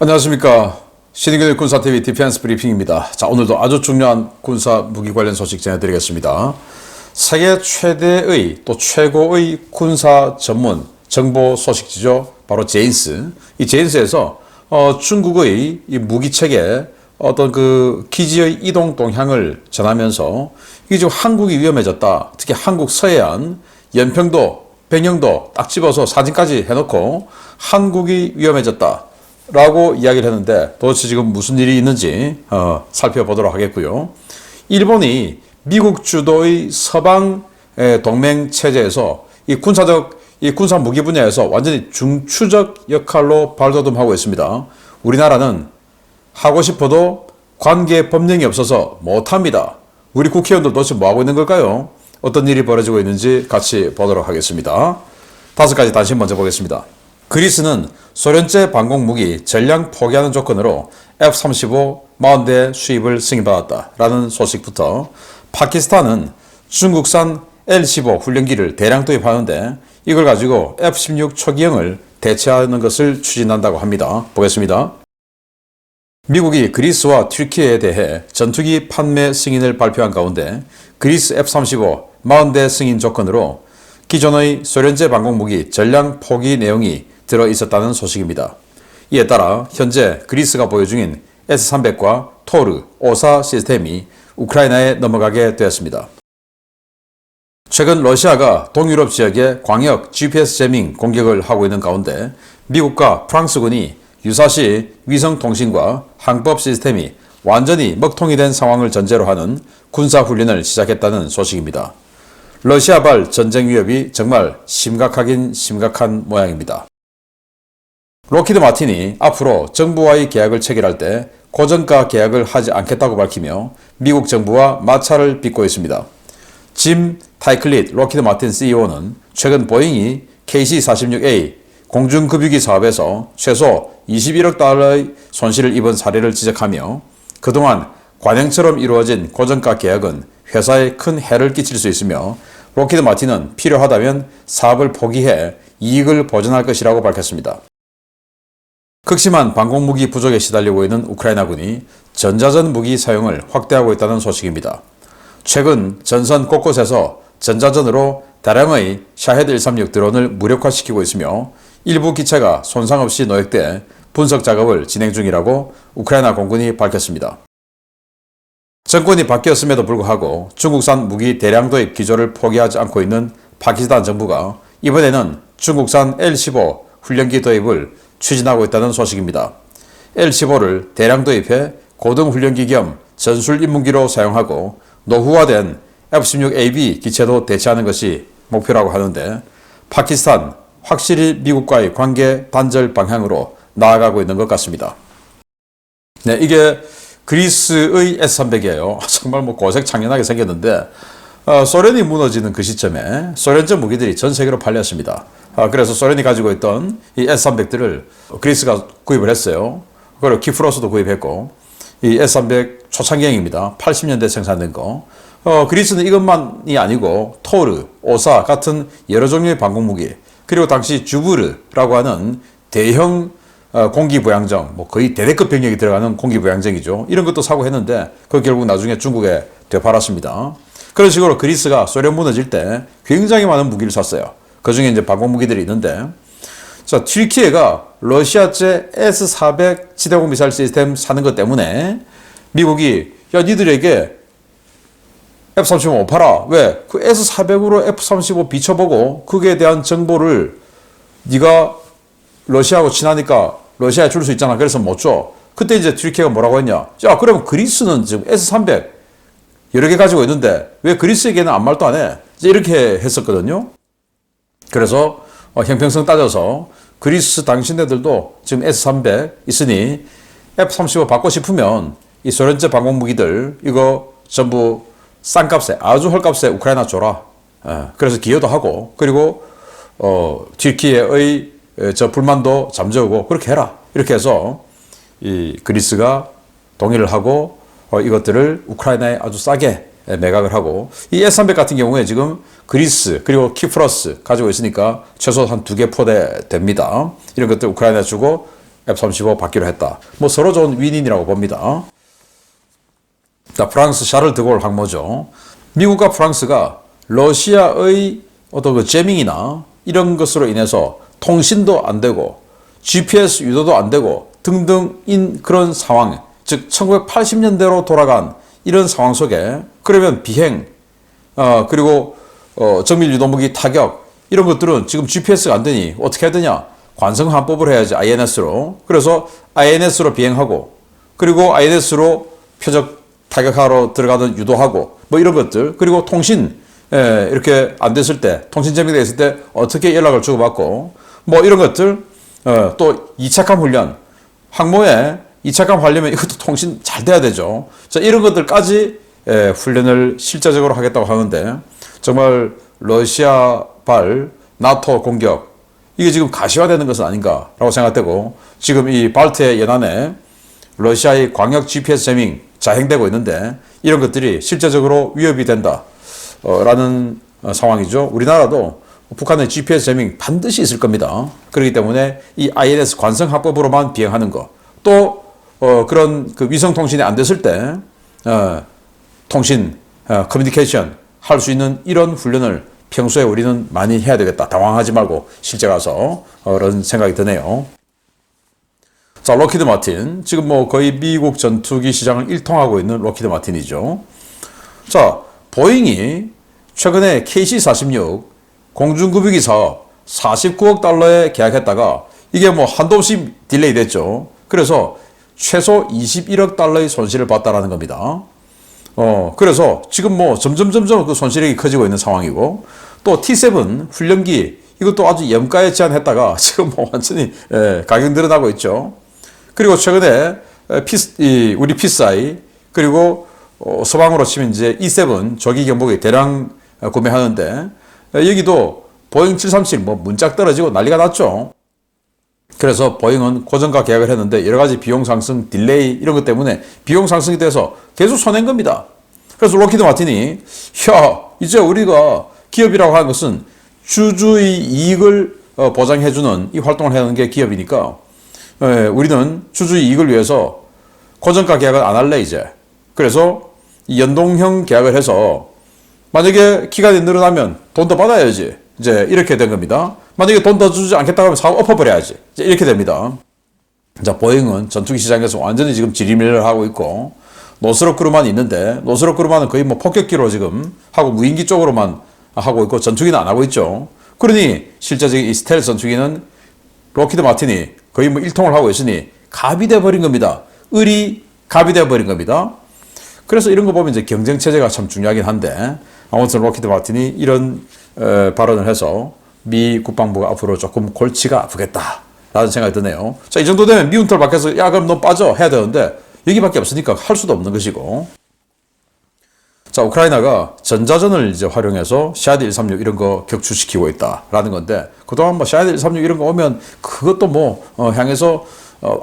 안녕하십니까. 신의균의 군사TV 디펜스 브리핑입니다. 자, 오늘도 아주 중요한 군사 무기 관련 소식 전해드리겠습니다. 세계 최대의 또 최고의 군사 전문 정보 소식지죠. 바로 제인스. 이 제인스에서 중국의 이 무기 체계 어떤 그 기지의 이동 동향을 전하면서 이게 지금 한국이 위험해졌다. 특히 한국 서해안 연평도, 백령도 딱 집어서 사진까지 해놓고 한국이 위험해졌다 라고 이야기를 했는데 도대체 지금 무슨 일이 있는지 살펴보도록 하겠고요. 일본이 미국 주도의 서방 동맹 체제에서 이 군사 무기 분야에서 완전히 중추적 역할로 발돋움하고 있습니다. 우리나라는 하고 싶어도 관계 법령이 없어서 못합니다. 우리 국회의원들 도대체 뭐하고 있는 걸까요? 어떤 일이 벌어지고 있는지 같이 보도록 하겠습니다. 5가지 단신 먼저 보겠습니다. 그리스는 소련제 방공무기 전량 포기하는 조건으로 F-35 40대 수입을 승인받았다라는 소식부터, 파키스탄은 중국산 L-15 훈련기를 대량 도입하는데 이걸 가지고 F-16 초기형을 대체하는 것을 추진한다고 합니다. 보겠습니다. 미국이 그리스와 튀르키예에 대해 전투기 판매 승인을 발표한 가운데 그리스 F-35 40대 승인 조건으로 기존의 소련제 방공무기 전량 포기 내용이 들어 있었다는 소식입니다. 이에 따라 현재 그리스가 보유 중인 S-300과 토르, 오사 시스템이 우크라이나에 넘어가게 되었습니다. 최근 러시아가 동유럽 지역에 광역 GPS 제밍 공격을 하고 있는 가운데 미국과 프랑스군이 유사시 위성통신과 항법 시스템이 완전히 먹통이 된 상황을 전제로 하는 군사훈련을 시작했다는 소식입니다. 러시아발 전쟁 위협이 정말 심각하긴 심각한 모양입니다. 록히드 마틴이 앞으로 정부와의 계약을 체결할 때 고정가 계약을 하지 않겠다고 밝히며 미국 정부와 마찰을 빚고 있습니다. 짐 타이클릿 록히드 마틴 CEO는 최근 보잉이 KC-46A 공중급유기 사업에서 최소 21억 달러의 손실을 입은 사례를 지적하며 그동안 관행처럼 이루어진 고정가 계약은 회사에 큰 해를 끼칠 수 있으며 록히드 마틴은 필요하다면 사업을 포기해 이익을 보전할 것이라고 밝혔습니다. 극심한 방공무기 부족에 시달리고 있는 우크라이나군이 전자전 무기 사용을 확대하고 있다는 소식입니다. 최근 전선 곳곳에서 전자전으로 다량의 샤헤드 136 드론을 무력화시키고 있으며 일부 기체가 손상 없이 노획돼 분석 작업을 진행 중이라고 우크라이나 공군이 밝혔습니다. 정권이 바뀌었음에도 불구하고 중국산 무기 대량 도입 기조를 포기하지 않고 있는 파키스탄 정부가 이번에는 중국산 L-15 훈련기 도입을 추진하고 있다는 소식입니다. L-15를 대량 도입해 고등훈련기 겸 전술 입문기로 사용하고 노후화된 F-16AB 기체도 대체하는 것이 목표라고 하는데 파키스탄 확실히 미국과의 관계 단절 방향으로 나아가고 있는 것 같습니다. 네, 이게 그리스의 S-300이에요. 정말 고색창연하게 생겼는데 소련이 무너지는 그 시점에 소련제 무기들이 전 세계로 팔렸습니다. 그래서 소련이 가지고 있던 이 S-300들을 그리스가 구입을 했어요. 그리고 키프로스도 구입했고, 이 S-300 초창기형입니다. 80년대 생산된 거. 그리스는 이것만이 아니고 토르, 오사 같은 여러 종류의 방공무기, 그리고 당시 주부르라고 하는 대형 공기부양정, 거의 대대급 병력이 들어가는 공기부양정이죠. 이런 것도 사고 했는데 그 결국 나중에 중국에 되팔았습니다. 그런 식으로 그리스가 소련 무너질 때 굉장히 많은 무기를 샀어요. 그 중에 이제 방공무기들이 있는데, 자, 튀르키예가 러시아제 S-400 지대공 미사일 시스템 사는 것 때문에 미국이 야, 니들에게 F-35 못 팔아. 왜? 그 S-400으로 F-35 비춰보고 그거에 대한 정보를 네가 러시아하고 친하니까 러시아에 줄 수 있잖아. 그래서 못 줘. 그때 이제 튀르키예가 뭐라고 했냐? 야, 그러면 그리스는 지금 S-300 여러 개 가지고 있는데 왜 그리스에게는 아무 말도 안 해? 이렇게 했었거든요. 그래서 형평성 따져서 그리스 당신네들도 지금 S-300 있으니 F-35 받고 싶으면 이 소련제 방공무기들 이거 전부 싼 값에, 아주 헐값에 우크라이나 줘라. 그래서 기여도 하고, 그리고 튀르키예의 저 불만도 잠재우고 그렇게 해라. 이렇게 해서 이 그리스가 동의를 하고 이것들을 우크라이나에 아주 싸게 매각을 하고, 이 S-300 같은 경우에 지금 그리스 그리고 키프로스 가지고 있으니까 최소 한 2개 포대 됩니다. 이런 것들 우크라이나에 주고 F-35 받기로 했다. 뭐 서로 좋은 윈윈이라고 봅니다. 자, 프랑스 샤를 드골 항모죠. 미국과 프랑스가 러시아의 어떤 그 재밍이나 이런 것으로 인해서 통신도 안 되고 GPS 유도도 안 되고 등등인 그런 상황, 즉 1980년대로 돌아간 이런 상황 속에 그러면 비행, 그리고 정밀 유도무기 타격 이런 것들은 지금 GPS가 안 되니 어떻게 해야 되냐? 관성 항법을 해야지, INS로. 그래서 INS로 비행하고 그리고 INS로 표적 타격하러 들어가는 유도하고 뭐 이런 것들, 그리고 통신 이렇게 안 됐을 때, 통신 재미가 있을 때 어떻게 연락을 주고받고 뭐 이런 것들, 또 이착함 훈련, 항모에 이착함 하려면 이것도 통신 잘 돼야 되죠. 자, 이런 것들까지 훈련을 실제적으로 하겠다고 하는데 정말 러시아발 나토 공격, 이게 지금 가시화되는 것은 아닌가라고 생각되고, 지금 이 발트해 연안에 러시아의 광역 GPS 재밍 자행되고 있는데 이런 것들이 실제적으로 위협이 된다 라는 상황이죠. 우리나라도 북한의 GPS 재밍 반드시 있을 겁니다. 그렇기 때문에 이 INS 관성 합법으로만 비행하는 것, 또 그런 그 위성 통신이 안 됐을 때 통신, 커뮤니케이션 할 수 있는 이런 훈련을 평소에 우리는 많이 해야 되겠다. 당황하지 말고 실제 가서 그런 생각이 드네요. 자, 록히드 마틴, 지금 뭐 거의 미국 전투기 시장을 일통하고 있는 록히드 마틴이죠. 자, 보잉이 최근에 KC-46 공중급유기 사업 49억 달러에 계약했다가 이게 뭐 한도 없이 딜레이 됐죠. 그래서 최소 21억 달러의 손실을 봤다라는 겁니다. 그래서 지금 뭐 점점 그 손실이 커지고 있는 상황이고, 또 T7 훈련기 이것도 아주 염가에 제한했다가 지금 뭐 완전히 가격 늘어나고 있죠. 그리고 최근에 우리 피스아이, 그리고 서방으로 치면 이제 E7 조기 경보기 대량 구매하는데 여기도 보잉 737 뭐 문짝 떨어지고 난리가 났죠. 그래서 보잉은 고정가 계약을 했는데 여러 가지 비용 상승, 딜레이 이런 것 때문에 비용 상승이 돼서 계속 손해인 겁니다. 그래서 록히드 마틴이 이제 우리가 기업이라고 하는 것은 주주의 이익을 보장해주는 이 활동을 해야 하는 게 기업이니까 우리는 주주의 이익을 위해서 고정가 계약을 안 할래 이제. 그래서 연동형 계약을 해서 만약에 기간이 늘어나면 돈 더 받아야지. 이제 이렇게 된 겁니다. 만약에 돈 더 주지 않겠다고 하면 사업 엎어버려야지. 이제 이렇게 됩니다. 자, 보잉은 전투기 시장에서 완전히 지금 지리멸을 하고 있고, 노스럽 그루만이 있는데, 노스럽 그루만은 거의 뭐 폭격기로 지금 하고 무인기 쪽으로만 하고 있고, 전투기는 안 하고 있죠. 그러니 실제적인 이 스텔스 전투기는 록히드 마틴이 거의 뭐 일통을 하고 있으니 갑이 돼버린 겁니다. 을이 갑이 돼버린 겁니다. 그래서 이런 거 보면 이제 경쟁체제가 참 중요하긴 한데, 아무튼 록히드 마틴이 이런 발언을 해서 미 국방부가 앞으로 조금 골치가 아프겠다 라는 생각이 드네요. 자, 이 정도 되면 미운 털 밖에서 야 그럼 너 빠져 해야 되는데 여기밖에 없으니까 할 수도 없는 것이고. 자, 우크라이나가 전자전을 이제 활용해서 샤드 136 이런 거 격추시키고 있다라는 건데, 그동안 뭐 샤드 136 이런 거 오면 그것도 뭐 향해서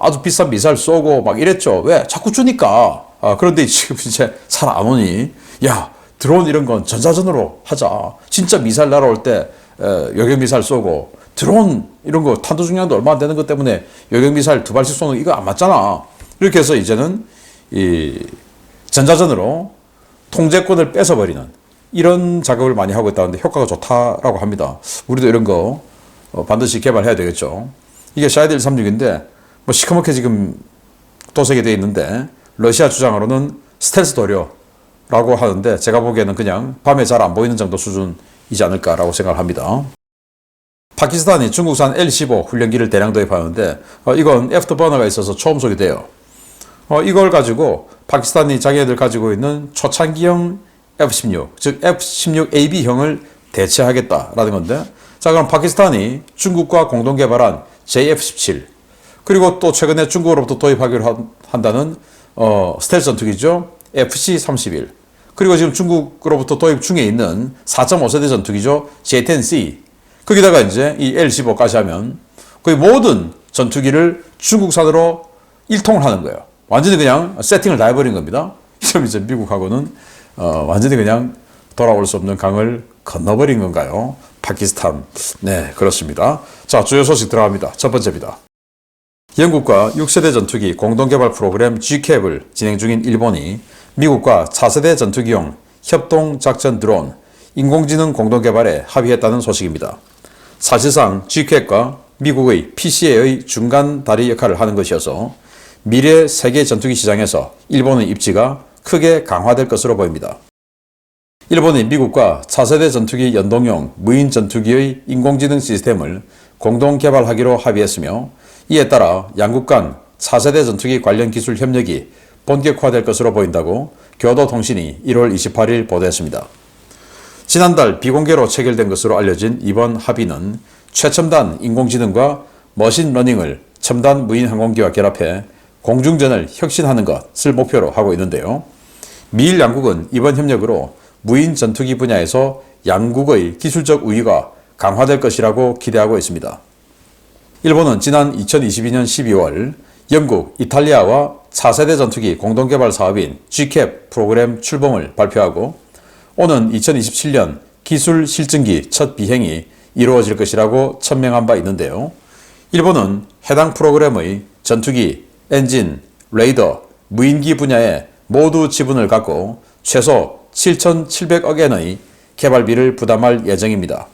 아주 비싼 미사일 쏘고 막 이랬죠. 왜? 자꾸 주니까. 그런데 지금 이제 잘 안 오니, 야 드론 이런 건 전자전으로 하자. 진짜 미사일 날아올 때 요격 미사일 쏘고, 드론 이런 거 탄도 중량도 얼마 안 되는 것 때문에 요격 미사일 2발씩 쏘는 이거 안 맞잖아. 이렇게 해서 이제는 이 전자전으로 통제권을 뺏어버리는 이런 작업을 많이 하고 있다는데 효과가 좋다라고 합니다. 우리도 이런 거 반드시 개발해야 되겠죠. 이게 샤이드 136인데 뭐 시커멓게 지금 도색이 되어 있는데 러시아 주장으로는 스텔스 도료라고 하는데 제가 보기에는 그냥 밤에 잘 안 보이는 정도 수준이지 않을까라고 생각을 합니다. 파키스탄이 중국산 L-15 훈련기를 대량 도입하는데 이건 애프터버너가 있어서 초음속이 돼요. 이걸 가지고 파키스탄이 자기네들 가지고 있는 초창기형 F-16, 즉 F-16AB형을 대체하겠다라는 건데, 자 그럼 파키스탄이 중국과 공동 개발한 JF-17, 그리고 또 최근에 중국으로부터 도입하기로 한다는 스텔스 전투기죠, FC-31, 그리고 지금 중국으로부터 도입 중에 있는 4.5세대 전투기죠, J-10C, 거기다가 이제 이 L-15까지 하면 거의 모든 전투기를 중국산으로 일통을 하는 거예요. 완전히 그냥 세팅을 다 해버린 겁니다. 그럼 이제 미국하고는 완전히 그냥 돌아올 수 없는 강을 건너버린 건가요? 파키스탄. 네, 그렇습니다. 자, 주요 소식 들어갑니다. 첫 번째입니다. 영국과 6세대 전투기 공동개발 프로그램 GCAP을 진행 중인 일본이 미국과 4세대 전투기용 협동작전 드론, 인공지능 공동개발에 합의했다는 소식입니다. 사실상 GCAP과 미국의 PCA의 중간 다리 역할을 하는 것이어서 미래 세계 전투기 시장에서 일본의 입지가 크게 강화될 것으로 보입니다. 일본이 미국과 4세대 전투기 연동용 무인 전투기의 인공지능 시스템을 공동 개발하기로 합의했으며 이에 따라 양국 간 4세대 전투기 관련 기술 협력이 본격화될 것으로 보인다고 교도통신이 1월 28일 보도했습니다. 지난달 비공개로 체결된 것으로 알려진 이번 합의는 최첨단 인공지능과 머신러닝을 첨단 무인 항공기와 결합해 공중전을 혁신하는 것을 목표로 하고 있는데요. 미일 양국은 이번 협력으로 무인 전투기 분야에서 양국의 기술적 우위가 강화될 것이라고 기대하고 있습니다. 일본은 지난 2022년 12월 영국, 이탈리아와 4세대 전투기 공동개발 사업인 GCAP 프로그램 출범을 발표하고 오는 2027년 기술 실증기 첫 비행이 이루어질 것이라고 천명한 바 있는데요. 일본은 해당 프로그램의 전투기, 엔진, 레이더, 무인기 분야에 모두 지분을 갖고 최소 7,700억 엔의 개발비를 부담할 예정입니다.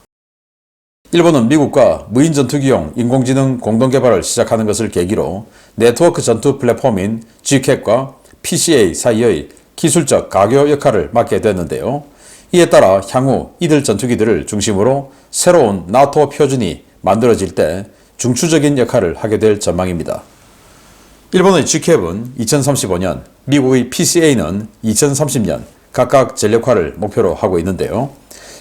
일본은 미국과 무인 전투기용 인공지능 공동개발을 시작하는 것을 계기로 네트워크 전투 플랫폼인 GCAP과 PCA 사이의 기술적 가교 역할을 맡게 됐는데요. 이에 따라 향후 이들 전투기들을 중심으로 새로운 나토 표준이 만들어질 때 중추적인 역할을 하게 될 전망입니다. 일본의 GCAP은 2035년, 미국의 PCA는 2030년 각각 전력화를 목표로 하고 있는데요.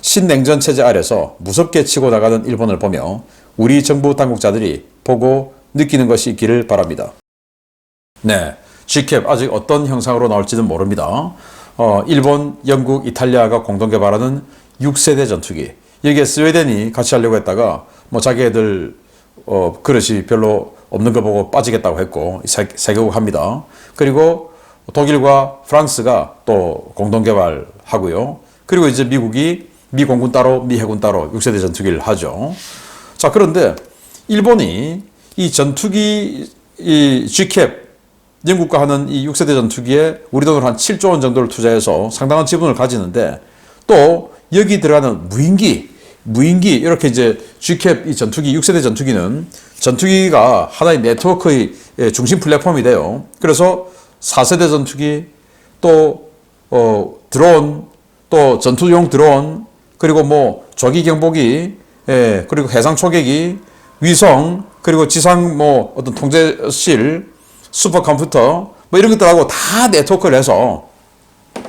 신냉전 체제 아래서 무섭게 치고 나가는 일본을 보며 우리 정부 당국자들이 보고 느끼는 것이 있기를 바랍니다. 네, GCAP 아직 어떤 형상으로 나올지는 모릅니다. 일본, 영국, 이탈리아가 공동 개발하는 6세대 전투기. 여기에 스웨덴이 같이 하려고 했다가 자기애들 그릇이 별로 없는 거 보고 빠지겠다고 했고 세 개국 합니다. 그리고 독일과 프랑스가 또 공동 개발하고요. 그리고 이제 미국이 미 공군 따로, 미 해군 따로 6세대 전투기를 하죠. 자, 그런데 일본이 이 전투기, 이 GCAP, 영국과 하는 이 6세대 전투기에 우리 돈으로 한 7조 원 정도를 투자해서 상당한 지분을 가지는데 또 여기 들어가는 무인기, 이렇게 이제 GCAP 이 전투기, 6세대 전투기는 전투기가 하나의 네트워크의 중심 플랫폼이 돼요. 그래서 4세대 전투기, 또, 드론, 또 전투용 드론, 그리고 조기 경보기, 그리고 해상 초계기, 위성, 그리고 지상 어떤 통제실, 슈퍼컴퓨터, 이런 것들하고 다 네트워크를 해서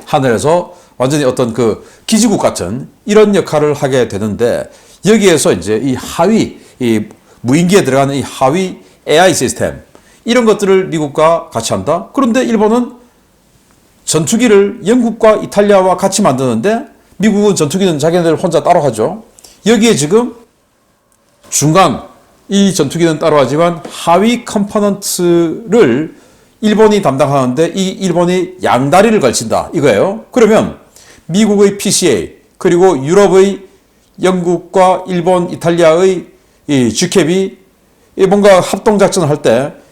하늘에서 완전히 어떤 그 기지국 같은 이런 역할을 하게 되는데 여기에서 이제 이 하위, 이 무인기에 들어가는 이 하위 AI 시스템, 이런 것들을 미국과 같이 한다? 그런데 일본은 전투기를 영국과 이탈리아와 같이 만드는데 미국은 전투기는 자기네들 혼자 따로 하죠. 여기에 지금 중간, 이 전투기는 따로 하지만 하위 컴포넌트를 일본이 담당하는데 이 일본이 양다리를 걸친다 이거예요. 그러면 미국의 PCA 그리고 유럽의 영국과 일본, 이탈리아의 이 GCAP이 뭔가 합동작전을 할 때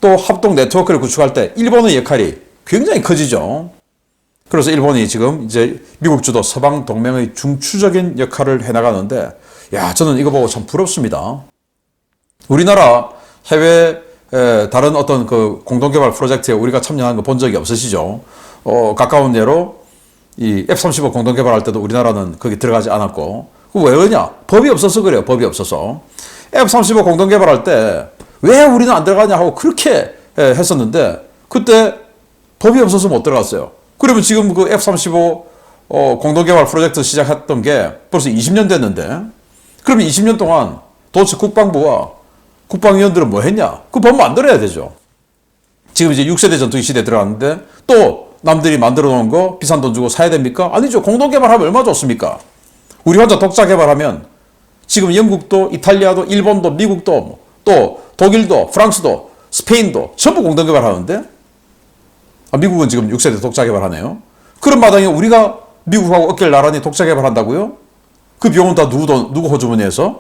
또 합동 네트워크를 구축할 때 일본의 역할이 굉장히 커지죠. 그래서 일본이 지금 이제 미국 주도 서방 동맹의 중추적인 역할을 해나가는데, 야, 저는 이거 보고 참 부럽습니다. 우리나라 해외 다른 어떤 그 공동개발 프로젝트에 우리가 참여한 거 본 적이 없으시죠? 가까운 예로 이 F-35 공동개발할 때도 우리나라는 거기 들어가지 않았고, 왜 그러냐? 법이 없어서 그래요. 법이 없어서. F-35 공동개발할 때 왜 우리는 안 들어가냐 하고 그렇게 했었는데 그때 법이 없어서 못 들어갔어요. 그러면 지금 그 F-35 공동개발 프로젝트 시작했던 게 벌써 20년 됐는데, 그러면 20년 동안 도대체 국방부와 국방위원들은 뭐 했냐? 그 법 만들어야 되죠. 지금 이제 6세대 전투기 시대에 들어갔는데 또 남들이 만들어 놓은 거 비싼 돈 주고 사야 됩니까? 아니죠. 공동개발하면 얼마나 좋습니까? 우리 혼자 독자 개발하면 지금 영국도, 이탈리아도, 일본도, 미국도, 또 독일도, 프랑스도, 스페인도 전부 공동개발하는데, 미국은 지금 6세대 독자 개발하네요. 그런 마당에 우리가 미국하고 어깨를 나란히 독자 개발한다고요? 그 비용은 다 누구 호주머니에서?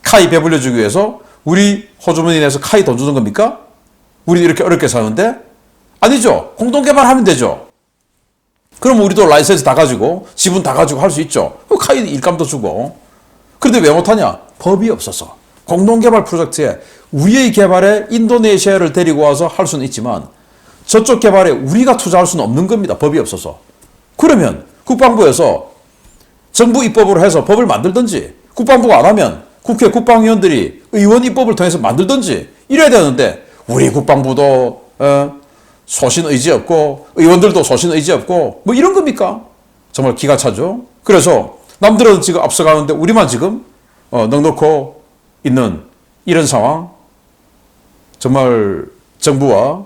카이 배불려주기 위해서 우리 호주머니 내에서 카이 돈 주는 겁니까? 우리 이렇게 어렵게 사는데? 아니죠. 공동개발하면 되죠. 그럼 우리도 라이센스 다 가지고 지분 다 가지고 할 수 있죠. 카이드 일감도 주고. 그런데 왜 못하냐? 법이 없어서. 공동개발 프로젝트에 우리의 개발에 인도네시아를 데리고 와서 할 수는 있지만 저쪽 개발에 우리가 투자할 수는 없는 겁니다. 법이 없어서. 그러면 국방부에서 정부 입법으로 해서 법을 만들든지, 국방부가 안 하면 국회 국방위원들이 의원 입법을 통해서 만들든지 이래야 되는데, 우리 국방부도 소신 의지 없고 의원들도 소신 의지 없고 뭐 이런 겁니까? 정말 기가 차죠. 그래서 남들은 지금 앞서가는데 우리만 지금 넉넉히 있는 이런 상황. 정말 정부와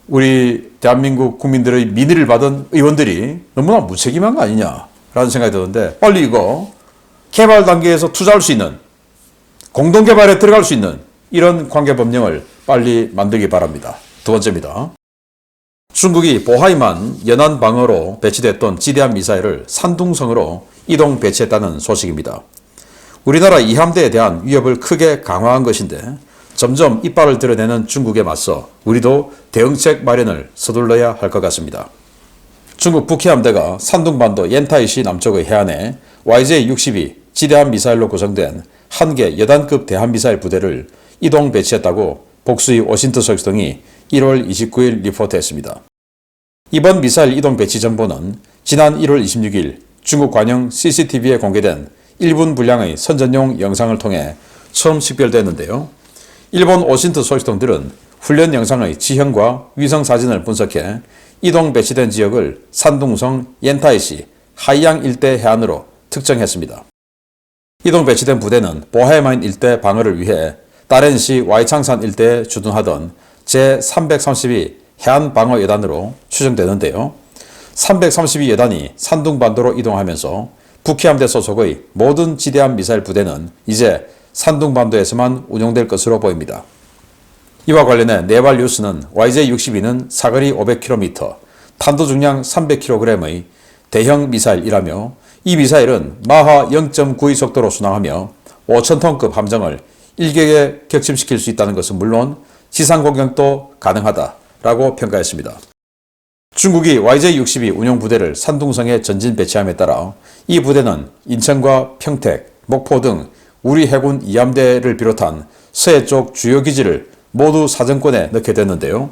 우리 대한민국 국민들의 민의를 받은 의원들이 너무나 무책임한 거 아니냐라는 생각이 드는데, 빨리 이거 개발 단계에서 투자할 수 있는, 공동개발에 들어갈 수 있는 이런 관계법령을 빨리 만들기 바랍니다. 두 번째입니다. 중국이 보하이만 연안 방어로 배치됐던 지대한 미사일을 산둥성으로 이동 배치했다는 소식입니다. 우리나라 이함대에 대한 위협을 크게 강화한 것인데, 점점 이빨을 드러내는 중국에 맞서 우리도 대응책 마련을 서둘러야 할 것 같습니다. 중국 북해함대가 산둥반도 옌타이시 남쪽의 해안에 YJ-62 지대함 미사일로 구성된 한 개 여단급 대함미사일 부대를 이동 배치했다고 복수의 워싱턴 소식통이 1월 29일 리포트했습니다. 이번 미사일 이동 배치 정보는 지난 1월 26일 중국 관영 CCTV에 공개된 1분 분량의 선전용 영상을 통해 처음 식별됐는데요. 일본 워싱턴 소식통들은 훈련 영상의 지형과 위성 사진을 분석해 이동 배치된 지역을 산둥성 옌타이시 하이양 일대 해안으로 특정했습니다. 이동 배치된 부대는 보하이만 일대 방어를 위해 다렌시 와이창산 일대에 주둔하던 제332 해안방어여단으로 추정되는데요. 332여단이 산둥반도로 이동하면서 북해함대 소속의 모든 지대함 미사일 부대는 이제 산둥반도에서만 운용될 것으로 보입니다. 이와 관련해 네발 뉴스는 YJ-62는 사거리 500km, 탄도 중량 300kg의 대형 미사일이라며, 이 미사일은 마하 0.9의 속도로 순항하며 5,000톤급 함정을 일격에 격침시킬 수 있다는 것은 물론 지상 공격도 가능하다라고 평가했습니다. 중국이 YJ-62 운용 부대를 산둥성에 전진 배치함에 따라 이 부대는 인천과 평택, 목포 등 우리 해군 이함대를 비롯한 서해 쪽 주요 기지를 모두 사정권에 넣게 됐는데요.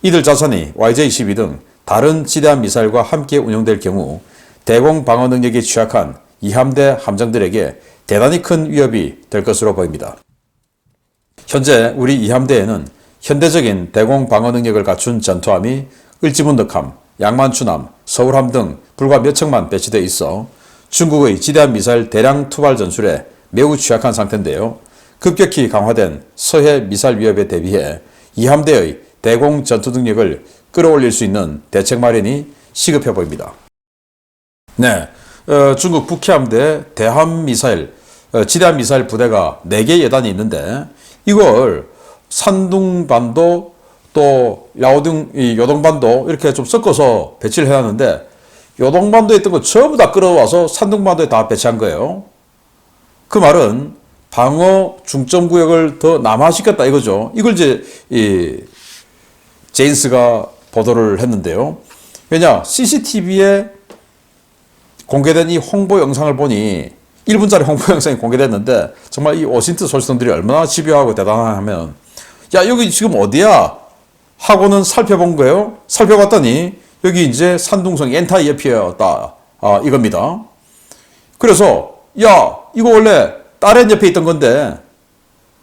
이들 자산이 YJ-12 등 다른 지대함 미사일과 함께 운용될 경우 대공 방어 능력이 취약한 이함대 함정들에게 대단히 큰 위협이 될 것으로 보입니다. 현재 우리 이함대에는 현대적인 대공 방어 능력을 갖춘 전투함이 을지문덕함, 양만추남, 서울함 등 불과 몇 척만 배치되어 있어 중국의 지대함 미사일 대량 투발 전술에 매우 취약한 상태인데요. 급격히 강화된 서해 미사일 위협에 대비해 이함대의 대공 전투 능력을 끌어올릴 수 있는 대책 마련이 시급해 보입니다. 네, 중국 북해함대 대함 미사일, 지대함 미사일 부대가 4개 여단이 있는데, 이걸 산둥반도 또 야오등, 요동반도 이렇게 좀 섞어서 배치를 해야 하는데, 요동반도에 있던 거 전부 다 끌어와서 산둥반도에 다 배치한 거예요. 그 말은 방어 중점 구역을 더 남하시켰다 이거죠. 이걸 이제 제인스가 보도를 했는데요. 왜냐, CCTV에 공개된 이 홍보 영상을 보니 1분짜리 홍보 영상이 공개됐는데, 정말 이 워싱턴 소식통들이 얼마나 집요하고 대단하면, 야, 여기 지금 어디야? 하고는 살펴본 거예요. 살펴봤더니 여기 이제 산둥성 엔타이 옆이었다. 이겁니다. 그래서 야, 이거 원래 다른 옆에 있던 건데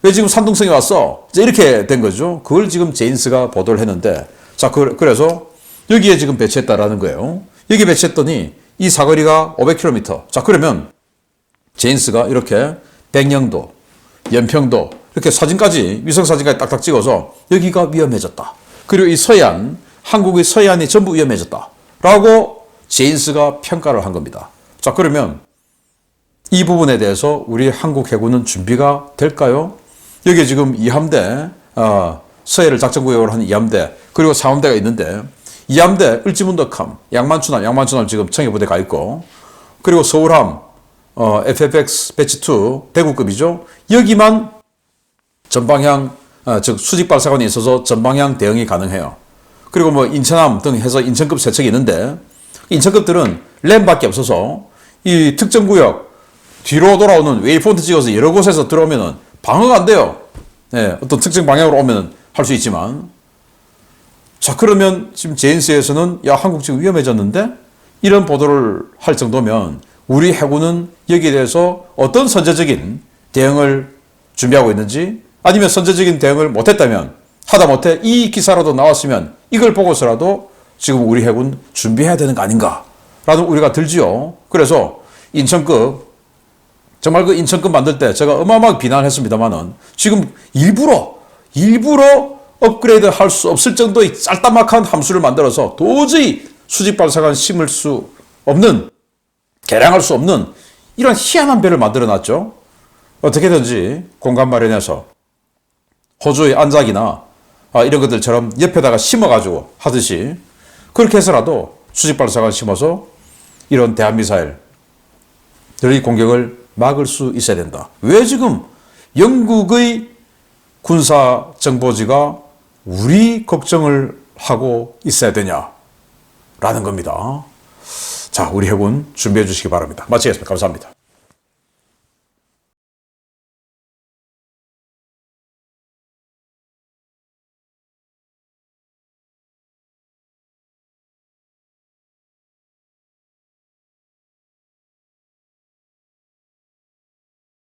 왜 지금 산둥성에 왔어? 이제 이렇게 된 거죠. 그걸 지금 제인스가 보도를 했는데, 자, 그래서 여기에 지금 배치했다라는 거예요. 여기 배치했더니 이 사거리가 500km. 자, 그러면 제인스가 이렇게 백령도, 연평도 이렇게 사진까지, 위성사진까지 딱딱 찍어서 여기가 위험해졌다. 그리고 이 서해안, 한국의 서해안이 전부 위험해졌다. 라고 제인스가 평가를 한 겁니다. 자, 그러면 이 부분에 대해서 우리 한국 해군은 준비가 될까요? 여기에 지금 이함대, 서해를 작전구역으로 한 이함대, 그리고 상함대가 있는데, 이함대, 을지문덕함, 양만추남 지금 청해부대 가 있고, 그리고 서울함, FFX 배치 2, 대구급이죠. 여기만 전방향 즉 수직 발사관이 있어서 전방향 대응이 가능해요. 그리고 뭐 인천함 등 해서 인천급 세척이 있는데 인천급들은 램밖에 없어서 이 특정 구역 뒤로 돌아오는 웨이포인트 찍어서 여러 곳에서 들어오면은 방어가 안 돼요. 네, 어떤 특정 방향으로 오면은 할 수 있지만 자 그러면 지금 제인스에서는 야 한국 지금 위험해졌는데 이런 보도를 할 정도면 우리 해군은 여기에 대해서 어떤 선제적인 대응을 준비하고 있는지 아니면 선제적인 대응을 못했다면 하다못해 이 기사라도 나왔으면 이걸 보고서라도 지금 우리 해군 준비해야 되는 거 아닌가 라는 우리가 들지요. 그래서 인천급 정말 그 인천급 만들 때 제가 어마어마하게 비난했습니다만은 지금 일부러 업그레이드 할 수 없을 정도의 짤다막한 함수를 만들어서 도저히 수직 발사관 심을 수 없는 개량할 수 없는 이런 희한한 배를 만들어 놨죠. 어떻게든지 공간 마련해서 호주의 안작이나 이런 것들처럼 옆에다가 심어가지고 하듯이 그렇게 해서라도 수직 발사관 심어서 이런 대한미사일들의 공격을 막을 수 있어야 된다. 왜 지금 영국의 군사 정보지가 우리 걱정을 하고 있어야 되냐라는 겁니다. 자, 우리 해군 준비해 주시기 바랍니다. 마치겠습니다. 감사합니다.